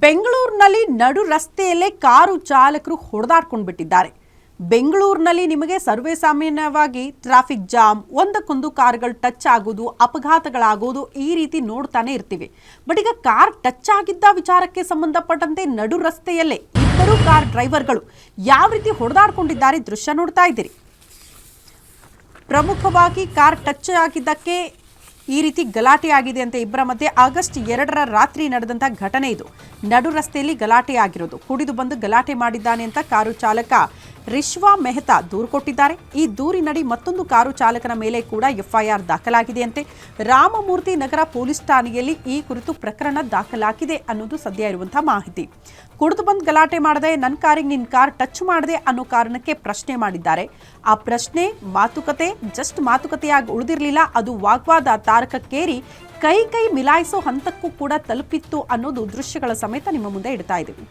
ಬೆಂಗಳೂರಿನಲ್ಲಿ ನಡು ರಸ್ತೆಯಲ್ಲೇ ಕಾರು ಚಾಲಕರು ಹೊಡೆದಾಡ್ಕೊಂಡು ಬಿಟ್ಟಿದ್ದಾರೆ. ಬೆಂಗಳೂರಿನಲ್ಲಿ ನಿಮಗೆ ಸರ್ವೇ ಸಾಮಾನ್ಯವಾಗಿ ಟ್ರಾಫಿಕ್ ಜಾಮ್, ಒಂದಕ್ಕೊಂದು ಕಾರುಗಳು ಟಚ್ ಆಗೋದು, ಅಪಘಾತಗಳಾಗೋದು ಈ ರೀತಿ ನೋಡ್ತಾನೆ ಇರ್ತೀವಿ. ಬಟ್ ಈಗ ಕಾರ್ ಟಚ್ ಆಗಿದ್ದ ವಿಚಾರಕ್ಕೆ ಸಂಬಂಧಪಟ್ಟಂತೆ ನಡು ರಸ್ತೆಯಲ್ಲೇ ಇಬ್ಬರು ಕಾರ್ ಡ್ರೈವರ್ಗಳು ಯಾವ ರೀತಿ ಹೊಡೆದಾಡ್ಕೊಂಡಿದ್ದಾರೆ ದೃಶ್ಯ ನೋಡ್ತಾ ಇದ್ದೀರಿ. ಪ್ರಮುಖವಾಗಿ ಕಾರ್ ಟಚ್ ಆಗಿದ್ದಕ್ಕೆ ಈ ರೀತಿ ಗಲಾಟೆ ಆಗಿದೆ ಅಂತ ಇಬ್ಬರ ಮಧ್ಯೆ ಆಗಸ್ಟ್ 2ರ ರಾತ್ರಿ ನಡೆದಂಥ ಘಟನೆ ಇದು. ನಡು ರಸ್ತೆಯಲ್ಲಿ ಗಲಾಟೆ ಆಗಿರೋದು. ಕುಡಿದು ಬಂದು ಗಲಾಟೆ ಮಾಡಿದ್ದಾನೆ ಅಂತ ಕಾರು ಚಾಲಕ ರಿಶ್ವಾ ಮೆಹ್ತಾ ದೂರು ಕೊಟ್ಟಿದ್ದಾರೆ. ಈ ದೂರಿನಡಿ ಮತ್ತೊಂದು ಕಾರು ಚಾಲಕನ ಮೇಲೆ ಕೂಡ ಎಫ್ಐಆರ್ ದಾಖಲಾಗಿದೆಯಂತೆ. ರಾಮಮೂರ್ತಿ ನಗರ ಪೊಲೀಸ್ ಠಾಣೆಯಲ್ಲಿ ಈ ಕುರಿತು ಪ್ರಕರಣ ದಾಖಲಾಗಿದೆ ಅನ್ನೋದು ಸದ್ಯ ಇರುವಂತಹ ಮಾಹಿತಿ. ಕುಡಿದು ಬಂದು ಗಲಾಟೆ ಮಾಡದೆ ನನ್ನ ಕಾರಿಗೆ ನಿನ್ನ ಕಾರ್ ಟಚ್ ಮಾಡದೆ ಅನ್ನೋ ಕಾರಣಕ್ಕೆ ಪ್ರಶ್ನೆ ಮಾಡಿದ್ದಾರೆ. ಆ ಪ್ರಶ್ನೆ ಮಾತುಕತೆ ಜಸ್ಟ್ ಮಾತುಕತೆಯಾಗಿ ಉಳಿದಿರಲಿಲ್ಲ, ಅದು ವಾಗ್ವಾದ ತಾರಕಕ್ಕೇರಿ ಕೈ ಮಿಲಾಯಿಸೋ ಹಂತಕ್ಕೂ ಕೂಡ ತಲುಪಿತ್ತು ಅನ್ನೋದು ದೃಶ್ಯಗಳ ಸಮೇತ ನಿಮ್ಮ ಮುಂದೆ ಇಡ್ತಾ ಇದ್ದೀವಿ.